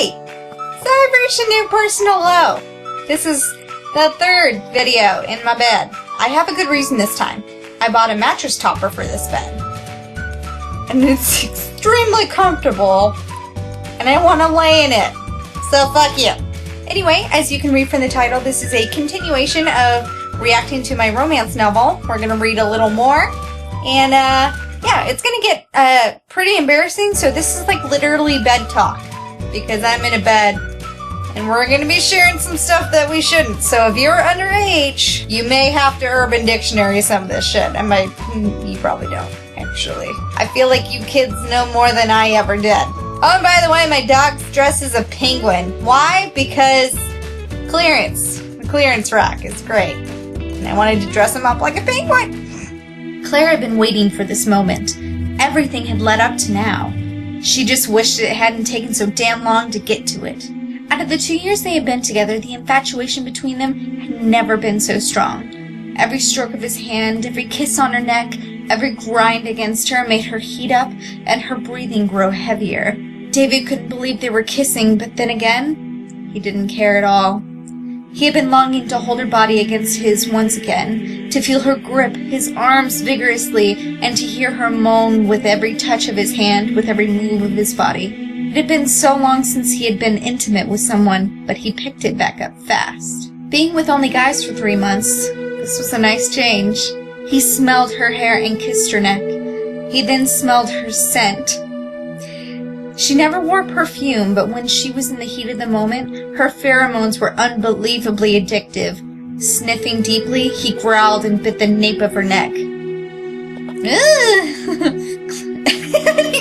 Hey! Celebration New Personal Low! This is the third video in my bed. I have a good reason this time. I bought a mattress topper for this bed. And it's extremely comfortable. And I want to lay in it. So fuck you. Anyway, as you can read from the title, this is a continuation of reacting to my romance novel. We're going to read a little more. And yeah, it's going to get pretty embarrassing. So this is like literally bed talk. Because I'm in a bed. And we're going to be sharing some stuff that we shouldn't. So if you're underage, you may have to Urban Dictionary some of this shit. You probably don't, actually. I feel like you kids know more than I ever did. Oh, and by the way, my dog's dressed as a penguin. Why? Because clearance. The clearance rack is great. And I wanted to dress him up like a penguin. Claire had been waiting for this moment. Everything had led up to now. She just wished it hadn't taken so damn long to get to it. Out of the 2 years they had been together, the infatuation between them had never been so strong. Every stroke of his hand, every kiss on her neck, every grind against her made her heat up and her breathing grow heavier. David couldn't believe they were kissing, but then again, he didn't care at all. He had been longing to hold her body against his once again, to feel her grip his arms vigorously, and to hear her moan with every touch of his hand, with every move of his body. It had been so long since he had been intimate with someone, but he picked it back up fast. Being with only guys for 3 months, this was a nice change. He smelled her hair and kissed her neck. He then smelled her scent. She never wore perfume, but when she was in the heat of the moment, her pheromones were unbelievably addictive. Sniffing deeply, he growled and bit the nape of her neck. You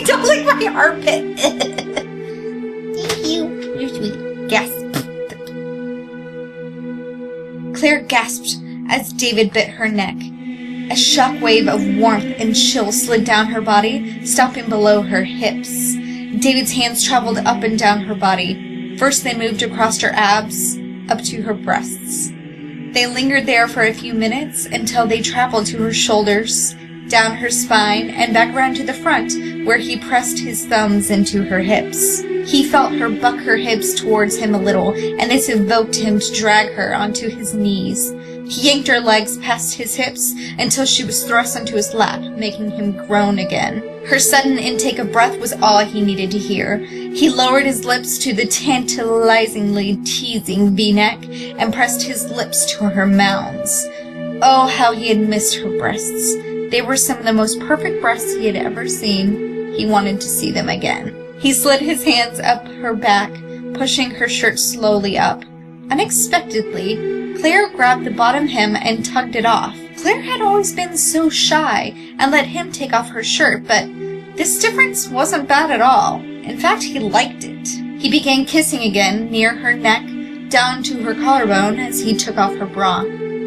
don't like my armpit. Thank you. You're sweet. Gasp. Claire gasped as David bit her neck. A shockwave of warmth and chill slid down her body, stopping below her hips. David's hands traveled up and down her body. First they moved across her abs, up to her breasts. They lingered there for a few minutes until they traveled to her shoulders, down her spine, and back around to the front, where he pressed his thumbs into her hips. He felt her buck her hips towards him a little, and this evoked him to drag her onto his knees. He yanked her legs past his hips until she was thrust onto his lap, making him groan again. Her sudden intake of breath was all he needed to hear. He lowered his lips to the tantalizingly teasing V-neck and pressed his lips to her mounds. Oh, how he had missed her breasts. They were some of the most perfect breasts he had ever seen. He wanted to see them again. He slid his hands up her back, pushing her shirt slowly up. Unexpectedly, Claire grabbed the bottom hem and tugged it off. Claire had always been so shy and let him take off her shirt, but this difference wasn't bad at all. In fact, he liked it. He began kissing again, near her neck, down to her collarbone as he took off her bra.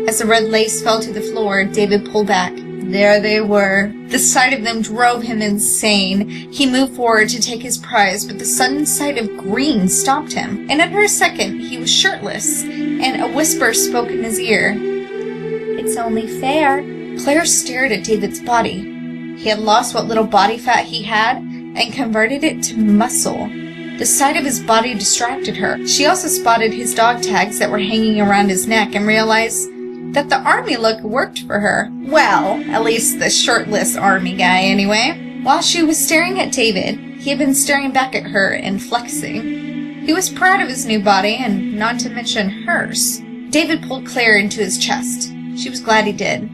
As the red lace fell to the floor, David pulled back. There they were. The sight of them drove him insane. He moved forward to take his prize, but the sudden sight of green stopped him. And under a second, he was shirtless, and a whisper spoke in his ear. "It's only fair." Claire stared at David's body. He had lost what little body fat he had and converted it to muscle. The sight of his body distracted her. She also spotted his dog tags that were hanging around his neck and realized that the army look worked for her. Well, at least the shirtless army guy anyway. While she was staring at David, he had been staring back at her and flexing. He was proud of his new body, and not to mention hers. David pulled Claire into his chest. She was glad he did.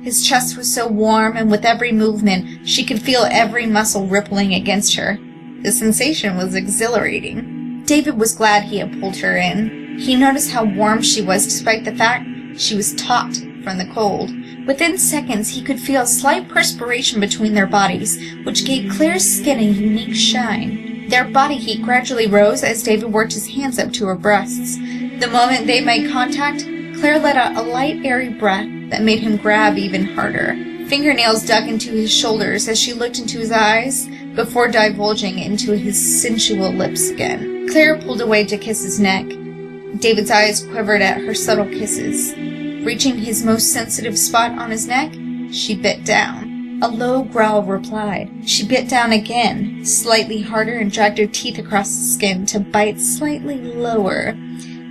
His chest was so warm, and with every movement, she could feel every muscle rippling against her. The sensation was exhilarating. David was glad he had pulled her in. He noticed how warm she was despite the fact she was taut from the cold. Within seconds, he could feel a slight perspiration between their bodies, which gave Claire's skin a unique shine. Their body heat gradually rose as David worked his hands up to her breasts. The moment they made contact, Claire let out a light, airy breath that made him grab even harder. Fingernails dug into his shoulders as she looked into his eyes before divulging into his sensual lips again. Claire pulled away to kiss his neck. David's eyes quivered at her subtle kisses. Reaching his most sensitive spot on his neck, she bit down. A low growl replied. She bit down again, slightly harder, and dragged her teeth across the skin to bite slightly lower.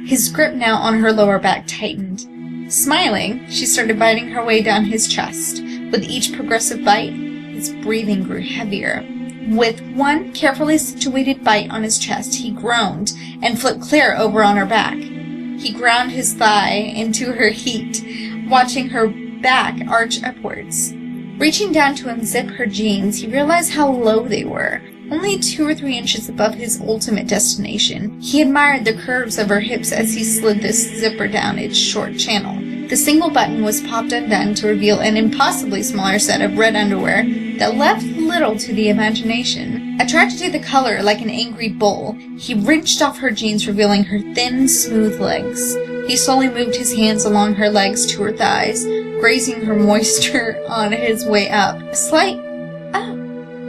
His grip now on her lower back tightened. Smiling, she started biting her way down his chest. With each progressive bite, his breathing grew heavier. With one carefully situated bite on his chest, he groaned and flipped Claire over on her back. He ground his thigh into her heat, watching her back arch upwards. Reaching down to unzip her jeans, he realized how low they were, only 2 or 3 inches above his ultimate destination. He admired the curves of her hips as he slid this zipper down its short channel. The single button was popped undone to reveal an impossibly smaller set of red underwear that left little to the imagination. Attracted to the color like an angry bull, he wrenched off her jeans, revealing her thin, smooth legs. He slowly moved his hands along her legs to her thighs, grazing her moisture on his way up. A slight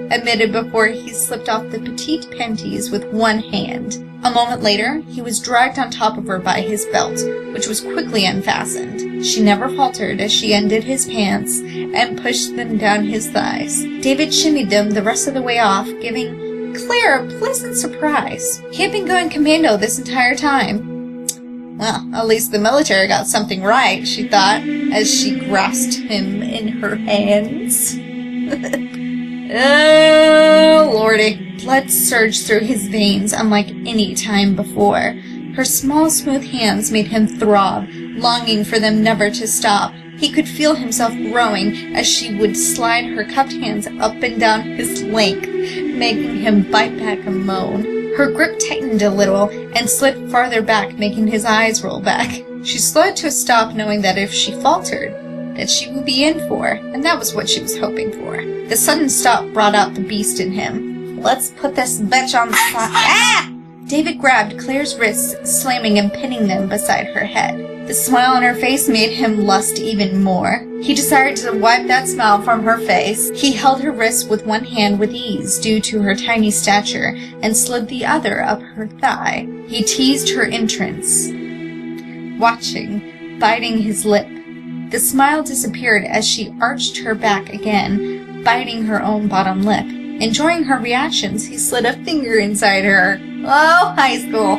admitted before he slipped off the petite panties with one hand. A moment later, he was dragged on top of her by his belt, which was quickly unfastened. She never faltered as she undid his pants and pushed them down his thighs. David shimmied them the rest of the way off, giving Claire a pleasant surprise. He had been going commando this entire time. Well, at least the military got something right, she thought, as she grasped him in her hands. Oh, Lordy. Blood surged through his veins unlike any time before. Her small, smooth hands made him throb, longing for them never to stop. He could feel himself growing as she would slide her cupped hands up and down his length, making him bite back a moan. Her grip tightened a little and slid farther back, making his eyes roll back. She slowed to a stop, knowing that if she faltered, that she would be in for, and that was what she was hoping for. The sudden stop brought out the beast in him. Let's put this bitch on the spot. Ah! David grabbed Claire's wrists, slamming and pinning them beside her head. The smile on her face made him lust even more. He desired to wipe that smile from her face. He held her wrists with one hand with ease, due to her tiny stature, and slid the other up her thigh. He teased her entrance, watching, biting his lip. The smile disappeared as she arched her back again, biting her own bottom lip. Enjoying her reactions, he slid a finger inside her. Oh, high school.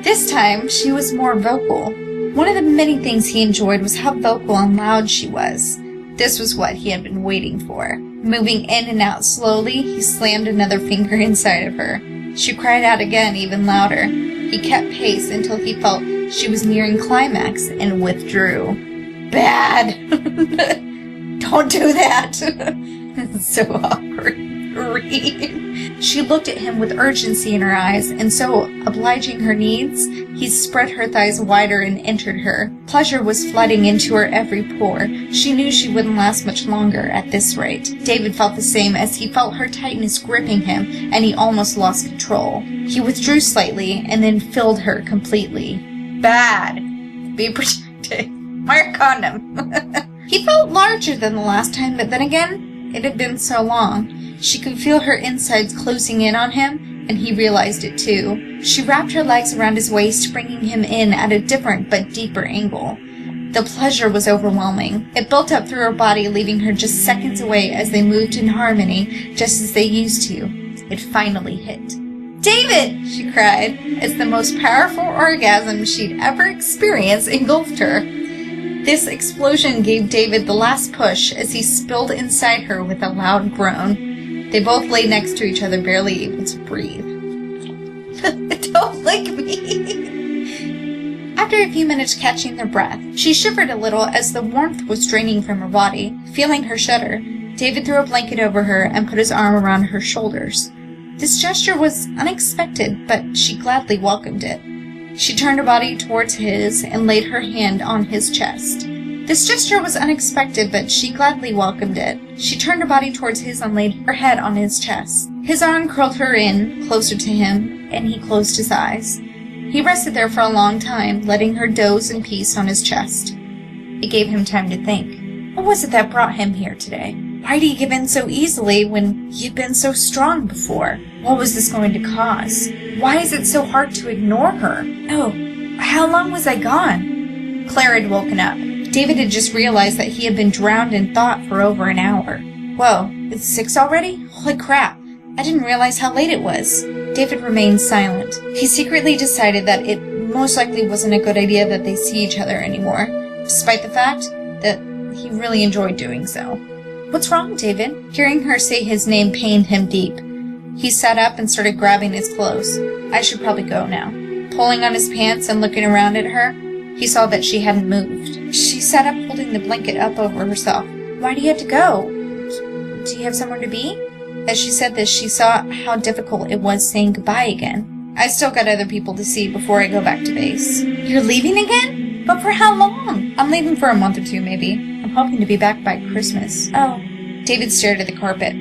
This time, she was more vocal. One of the many things he enjoyed was how vocal and loud she was. This was what he had been waiting for. Moving in and out slowly, he slammed another finger inside of her. She cried out again, even louder. He kept pace until he felt she was nearing climax and withdrew. Bad! Don't do that! It's so awkward. She looked at him with urgency in her eyes, and so, obliging her needs, he spread her thighs wider and entered her. Pleasure was flooding into her every pore. She knew she wouldn't last much longer at this rate. David felt the same as he felt her tightness gripping him, and he almost lost control. He withdrew slightly, and then filled her completely. Bad. Be protected. Wear a condom. He felt larger than the last time, but then again, it had been so long. She could feel her insides closing in on him, and he realized it too. She wrapped her legs around his waist, bringing him in at a different but deeper angle. The pleasure was overwhelming. It built up through her body, leaving her just seconds away as they moved in harmony, just as they used to. It finally hit. "David!" she cried, as the most powerful orgasm she'd ever experienced engulfed her. This explosion gave David the last push as he spilled inside her with a loud groan. They both lay next to each other, barely able to breathe. Don't lick me! After a few minutes catching their breath, she shivered a little as the warmth was draining from her body. Feeling her shudder, David threw a blanket over her and put his arm around her shoulders. This gesture was unexpected, but she gladly welcomed it. She turned her body towards his and laid her hand on his chest. This gesture was unexpected, but she gladly welcomed it. She turned her body towards his and laid her head on his chest. His arm curled her in, closer to him, and he closed his eyes. He rested there for a long time, letting her doze in peace on his chest. It gave him time to think. What was it that brought him here today? Why did he give in so easily when he had been so strong before? What was this going to cause? Why is it so hard to ignore her? Oh, how long was I gone? Claire had woken up. David had just realized that he had been drowned in thought for over an hour. Whoa, it's 6 already? Holy crap. I didn't realize how late it was. David remained silent. He secretly decided that it most likely wasn't a good idea that they see each other anymore, despite the fact that he really enjoyed doing so. What's wrong, David? Hearing her say his name pained him deep. He sat up and started grabbing his clothes. I should probably go now. Pulling on his pants and looking around at her, he saw that she hadn't moved. She sat up holding the blanket up over herself. Why do you have to go? Do you have somewhere to be? As she said this, she saw how difficult it was saying goodbye again. I still got other people to see before I go back to base. You're leaving again? But for how long? I'm leaving for a month or 2, maybe. I'm hoping to be back by Christmas. Oh. David stared at the carpet.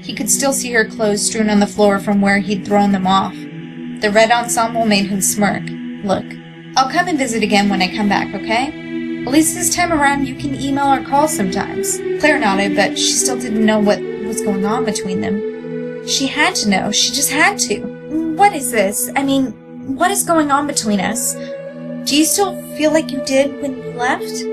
He could still see her clothes strewn on the floor from where he'd thrown them off. The red ensemble made him smirk. Look, I'll come and visit again when I come back, okay? At least this time around you can email or call sometimes. Claire nodded, but she still didn't know what was going on between them. She had to know. She just had to. What is this? I mean, what is going on between us? Do you still feel like you did when you left?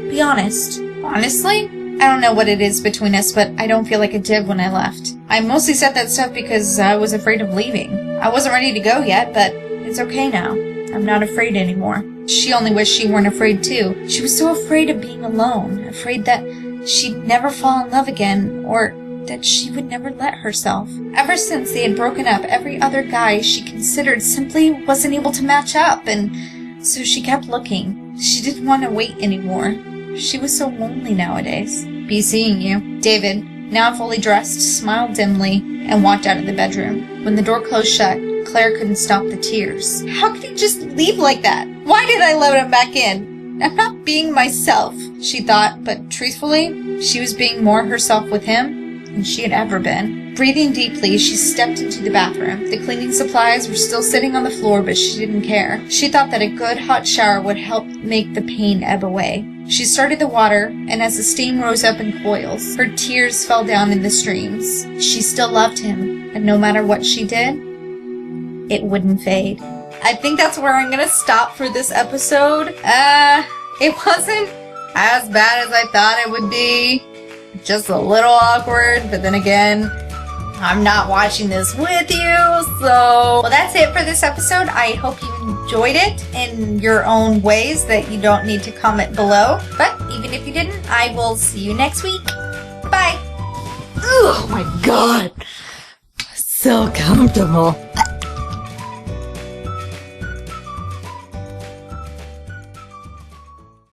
Be honest. Honestly? I don't know what it is between us, but I don't feel like I did when I left. I mostly said that stuff because I was afraid of leaving. I wasn't ready to go yet, but it's okay now. I'm not afraid anymore. She only wished she weren't afraid too. She was so afraid of being alone, afraid that she'd never fall in love again, or that she would never let herself. Ever since they had broken up, every other guy she considered simply wasn't able to match up, and so she kept looking. She didn't want to wait anymore. She was so lonely nowadays. Be seeing you. David, now fully dressed, smiled dimly and walked out of the bedroom. When the door closed shut, Claire couldn't stop the tears. How could he just leave like that? Why did I let him back in? I'm not being myself, she thought, but truthfully, she was being more herself with him than she had ever been. Breathing deeply, she stepped into the bathroom. The cleaning supplies were still sitting on the floor, but she didn't care. She thought that a good hot shower would help make the pain ebb away. She started the water, and as the steam rose up in coils, her tears fell down in the streams. She still loved him, and no matter what she did, it wouldn't fade. I think that's where I'm gonna stop for this episode. It wasn't as bad as I thought it would be. Just a little awkward, but then again, I'm not watching this with you, so... Well, that's it for this episode. I hope you enjoyed it in your own ways that you don't need to comment below. But even if you didn't, I will see you next week. Bye! Oh my god! So comfortable.